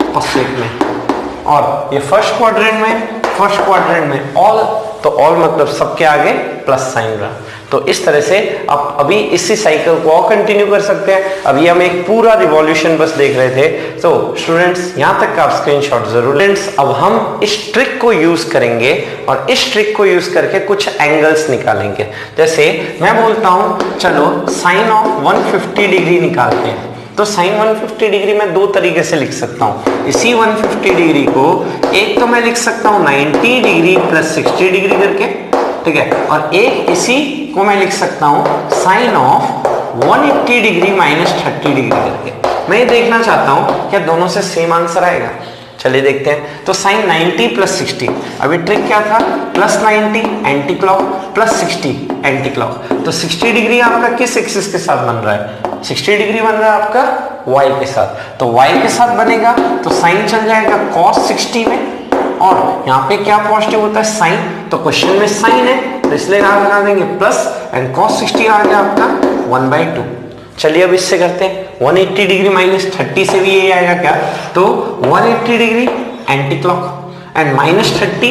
[SPEAKER 2] कॉसेक में। और ये फर्स्ट क्वाड्रेंट में ऑल, तो ऑल मतलब सबके आगे प्लस साइन रहा। तो इस तरह से आप अभी इसी साइकिल को और कंटिन्यू कर सकते हैं। अभी हम एक पूरा रिवॉल्यूशन बस देख रहे थे। तो स्टूडेंट्स यहां तक का आप स्क्रीनशॉट जरूर। स्टूडेंट्स अब हम इस ट्रिक को यूज करेंगे और इस ट्रिक को यूज करके कुछ एंगल्स निकालेंगे। जैसे मैं बोलता हूं चलो साइन ऑफ 150 डिग्री निकालते हैं, तो साइन 150 डिग्री मैं दो तरीके से लिख सकता हूं। इसी 150 डिग्री को एक तो मैं लिख सकता हूं 90 डिग्री प्लस 60 डिग्री करके, ठीक है, और एक इसी को मैं लिख सकता हूं sine of 180 degree minus 30 degree करके। मैं ये देखना चाहता हूं क्या दोनों से सेम आंसर आएगा। चलिए देखते हैं। तो साइन 90 प्लस 60, अभी ट्रिक क्या था, plus 90 anti clock plus 60 anti clock. तो 60 डिग्री आपका किस एक्सिस के साथ बन रहा है, 60 डिग्री बन रहा है आपका y के साथ। तो y के साथ बनेगा तो साइन चल जाएगा cos 60 में, और यहाँ पे क्या पॉजिटिव होता है साइन, तो क्वेश्चन में साइन है तो इसलिए आप लगा देंगे प्लस एंड cos 60 आ गया आपका 1/2। चलिए अब इससे करते हैं 180 डिग्री माइनस 30 से भी ये आएगा क्या, तो 180 degree anti clock and minus 30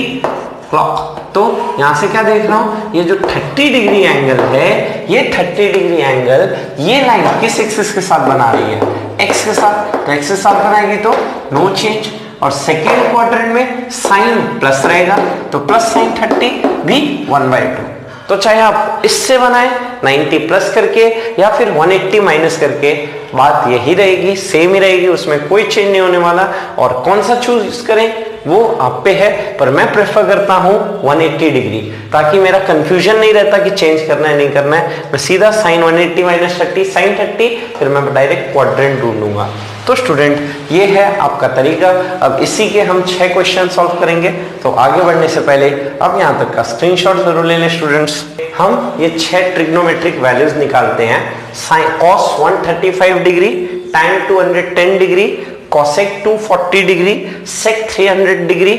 [SPEAKER 2] clock. तो यहां से क्या देख रहा हूं, ये जो 30 डिग्री एंगल है, ये 30 डिग्री एंगल ये लाइन किस एक्सिस के साथ बना रही है, x के साथ। तो x के साथ बनाएगी तो नो चेंज, और सेकेंड क्वाड्रेंट में साइन प्लस रहेगा तो प्लस साइन 30 भी 1/2। तो चाहे आप इससे बनाएं 90 प्लस करके या फिर 180 माइनस करके, बात यही रहेगी, सेम ही रहेगी, उसमें कोई चेंज नहीं होने वाला। और कौन सा चूज करें वो आप पे है, पर मैं प्रेफर करता हूं 180 डिग्री, ताकि मेरा कंफ्यूजन नहीं रहता कि चेंज करना है नहीं करना है। मैं सीधा साइन 180 माइनस 30 साइन 30, फिर मैं डायरेक्ट क्वाड्रेंट ढूंढूंगा। तो स्टूडेंट ये है आपका तरीका। अब इसी के हम 6 क्वेश्चन सॉल्व करेंगे। तो आगे बढ़ने से पहले अब यहाँ तक का स्क्रीनशॉट जरूर ले लें स्टूडेंट्स। हम ये 6 ट्रिग्नोमेट्रिक वैल्यूज निकालते हैं। Sine cos 135 degree, tan 210 degree, cosec 240 degree, sec 300 degree,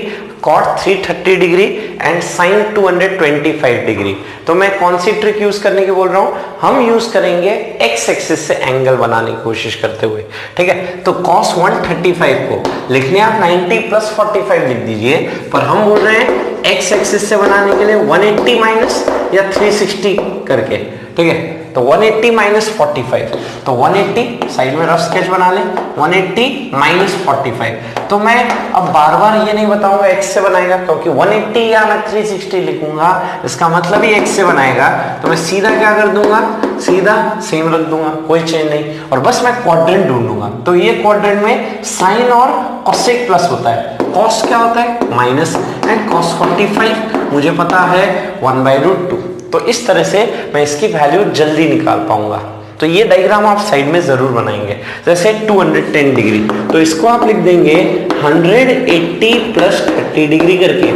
[SPEAKER 2] cot 330 degree and sin 225 degree. तो मैं कौन सी ट्रिक यूज करने की बोल रहा हूं, हम यूज करेंगे x एक्सिस से एंगल बनाने की कोशिश करते हुए, ठीक है। तो cos 135 को लिखने आप 90 प्लस 45 लिख दीजिए, पर हम बोल रहे हैं x एक्सिस से बनाने के लिए 180 माइनस या 360 करके, ठीक है। तो 180 माइनस 45, तो 180 साइड में रफ स्केच बना लें, 180 माइनस 45। तो मैं अब बार बार ये नहीं बताऊंगा x से बनाएगा, क्योंकि 180 या मैं 360 लिखूंगा इसका मतलब ही x से बनाएगा। तो मैं सीधा क्या कर दूंगा, सीधा सेम रख दूंगा, कोई चेंज नहीं, और बस मैं क्वाड्रेंट ढूंढूंगा। तो ये क्वाड्रेंट में साइन और कॉसेक प्लस होता है, कॉस क्या होता है माइनस, एंड cos 45 मुझे पता है 1/√2। तो इस तरह से मैं इसकी वैल्यू जल्दी निकाल पाऊंगा। तो ये डायग्राम आप साइड में जरूर बनाएंगे। जैसे 210 डिग्री, तो इसको आप लिख देंगे 180 प्लस 30 डिग्री करके,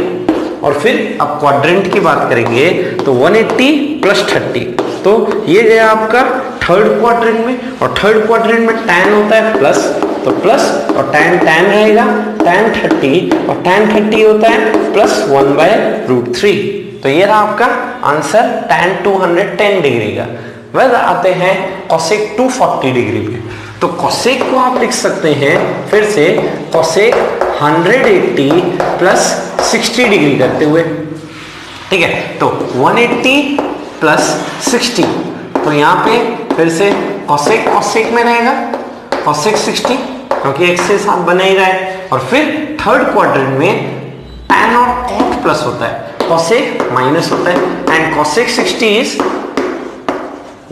[SPEAKER 2] और फिर अब क्वाड्रेंट की बात करेंगे तो 180 प्लस 30, तो ये गया आपका थर्ड क्वाड्रेंट में, और थर्ड क्वाड्रेंट में tan होता है प्लस, तो प्लस और tan रहेगा, tan 30 और tan 30 होता है प्लस 1/√3। तो ये रहा आपका आंसर tan 210 डिग्री का। वह आते हैं cosec 240 डिग्री पे, तो cosec को आप लिख सकते हैं फिर से cosec 180 प्लस 60 डिग्री करते हुए, ठीक है। तो 180 प्लस 60, तो यहाँ पे फिर से cosec में रहेगा cosec 60, क्योंकि x से साथ बना ही रहा है, और फिर थर्ड क्वाड्रेंट में tan और cot प्लस होता है, cosec माइनस होता है, and cosec 60 is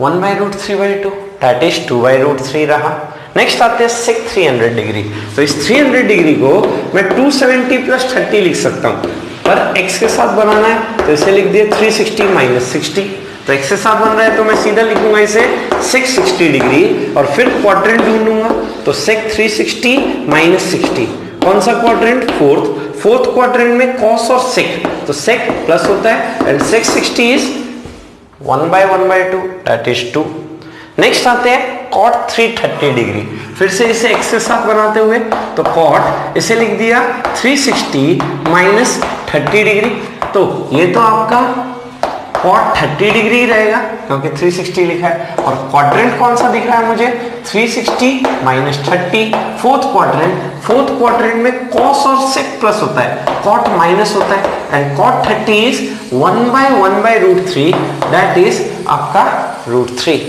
[SPEAKER 2] 1/√3/2, that is 2/√3 रहा। नेक्स्ट आते हैं sec 300 डिग्री। तो इस 300 डिग्री को मैं 270 प्लस 30 लिख सकता हूं, पर x के साथ बनाना है तो इसे लिख दिया 360 माइनस 60। तो x के साथ बन रहा है तो मैं सीधा लिखूंगा इसे sec 60 डिग्री, और फिर क्वाड्रेंट ढूंढूंगा तो sec 360 माइनस 60। कौन सा क्वाड्रेंट, फोर्थ क्वाड्रेंट में cos और sec, तो sec प्लस होता है, and sec 60 is 1/1/2, that is 2। Next आते हैं cot 330 डिग्री। फिर से इसे x के साथ बनाते हुए, तो cot इसे लिख दिया 360 माइनस 30 डिग्री। तो ये तो आपका cot 30 डिग्री रहेगा क्योंकि 360 लिखा है, और क्वाड्रेंट कौन सा दिख रहा है मुझे 360 माइनस 30। फोर्थ क्वाड्रेंट में cos और sec प्लस होता है, cot माइनस होता है, and cot 30 is 1/√3, that is आपका √3।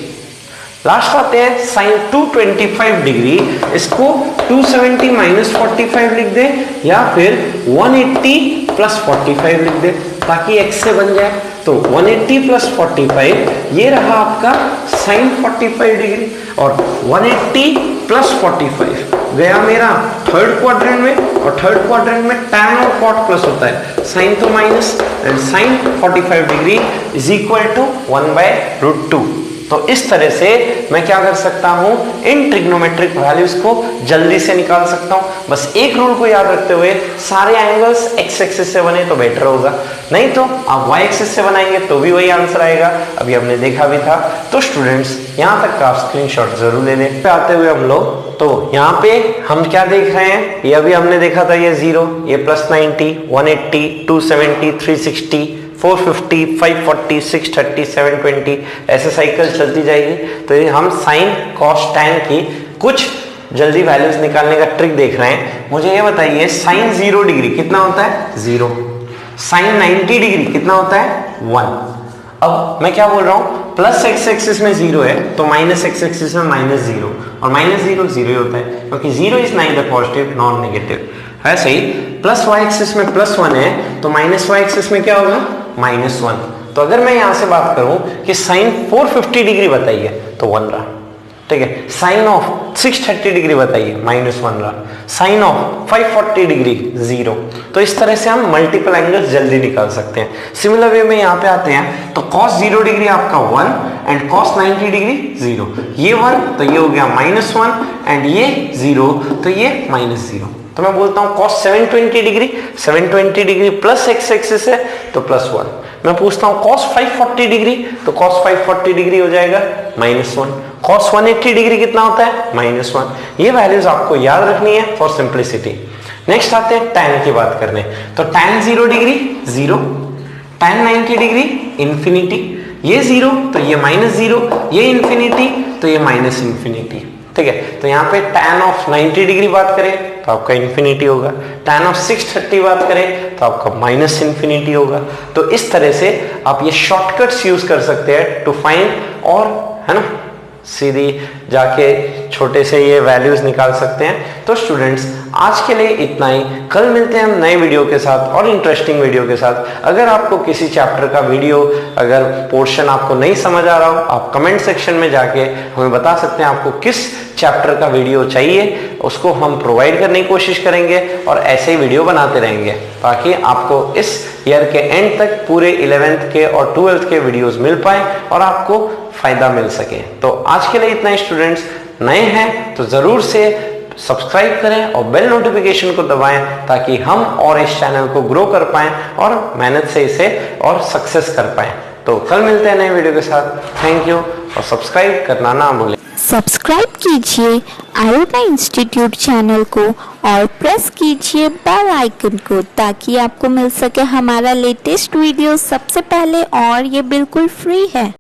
[SPEAKER 2] लास्ट आते हैं साइन 225 डिग्री, इसको 270 माइनस 45 लिख दे या फिर 180 प्लस 45 लिख दे ताकि x से बन जाए। तो 180 प्लस 45 ये रहा आपका साइन 45 डिग्री, और 180 प्लस 45 गया मेरा थर्ड क्वाड्रेंट में, और थर्ड क्वाड्रेंट में tan और cot प्लस होता है, साइन तो minus, and sine 45 degree is equal to 1/√2। तो इस तरह से मैं क्या कर सकता हूं, इन ट्रिग्नोमेट्रिक वैल्यूज को जल्दी से निकाल सकता हूं। बस एक रूल को याद रखते हुए, सारे एंगल्स x एक्सिस से बने तो बेटर होगा, नहीं तो आप y एक्सिस से बनाएंगे तो भी वही आंसर आएगा, अभी हमने देखा भी था। तो स्टूडेंट्स यहां तक का आप स्क्रीनशॉट जरूर ले लें। आते हुए हम लोग तो यहाँ पे हम क्या देख रहे हैं, ये अभी हमने देखा था ये 0, ये +90, 180, 270, 360, 450, 540, 630, 720 ऐसे साइकिल चलती जाएगी। तो ये हम साइन कॉस टैन की कुछ जल्दी वैल्यूज निकालने का ट्रिक देख रहे हैं। मुझे ये बताइए साइन 0 डिग्री कितना होता है 0, साइन 90 डिग्री कितना होता है 1। अब मैं क्या बोल रहा हूँ, प्लस एक्स एक्सिस में 0 है तो माइनस एक्स एक्सिस में -0, और -0 0 ही होता है क्योंकि 0 is neither positive nor negative है, सही। प्लस वाई एक्सिस में +1 है तो माइनस वाई एक्सिस में क्या होगा -1। तो अगर मैं यहां से बात करूं कि साइन 450 डिग्री बताइए तो 1 रहा, ठीक है। साइन ऑफ 630 डिग्री बताइए -1 रहा, साइन ऑफ 540 डिग्री 0। तो इस तरह से हम मल्टीपल एंगल्स जल्दी निकाल सकते हैं। सिमिलर वे में यहाँ पे आते हैं तो cos 0 डिग्री आपका 1 एंड cos 90 डिग्री 0, ये 1 तो ये हो गया -1 एंड ये 0 तो ये -0। तो मैं बोलता हूँ cos 720 degree plus x axis है तो +1। मैं पूछता हूँ cos 540 डिग्री तो cos 540 डिग्री हो जाएगा -1। cos 180 डिग्री कितना होता है -1। ये वैल्यूज आपको याद रखनी है फॉर सिंप्लिसिटी। नेक्स्ट आते हैं tan की बात करने, तो tan 0 degree 0, tan 90 degree infinity, ये 0 तो ये -0, ये इन्फिनिटी तो ये -इन्फिनिटी, ठीक है। तो यहाँ पे tan ऑफ 90 डिग्री बात करें तो आपका इन्फिनिटी होगा, tan ऑफ 630 बात करें तो आपका -इन्फिनिटी होगा। तो इस तरह से आप ये शॉर्टकट्स यूज कर सकते हैं टू फाइंड, और है ना सीधी जाके छोटे से ये वैल्यूज निकाल सकते हैं। तो स्टूडेंट्स आज के लिए इतना ही, कल मिलते हैं हम नए वीडियो के साथ और इंटरेस्टिंग वीडियो के साथ। अगर आपको किसी चैप्टर का वीडियो अगर पोर्शन आपको नहीं समझ आ रहा हो, आप कमेंट सेक्शन में जाके हमें बता सकते हैं आपको किस चैप्टर का वीडियो चाहिए, उसको हम प्रोवाइड करने की कोशिश करेंगे और ऐसे ही वीडियो बनाते रहेंगे ताकि आपको इस ईयर के एंड तक पूरे 11th के और 12th के वीडियोस मिल पाए और आपको फायदा मिल सके। तो आज के लिए इतना ही स्टूडेंट्स, नए हैं तो जरूर से सब्सक्राइब करें और बेल नोटिफिकेशन को दबाएं ताकि हम और इस चैनल को ग्रो कर पाएं और मेहनत से इसे और सक्सेस कर पाएं। तो कल मिलते हैं नए वीडियो के साथ। थैंक यू, और सब्सक्राइब करना ना भूलें।
[SPEAKER 1] सब्सक्राइब कीजिए आयोटा इंस्टीट्यूट चैनल को और प्रेस कीजिए बेल आइकन को ताकि आपको मिल सके हमारा लेटेस्ट वीडियो सबसे पहले, और ये बिल्कुल फ्री है।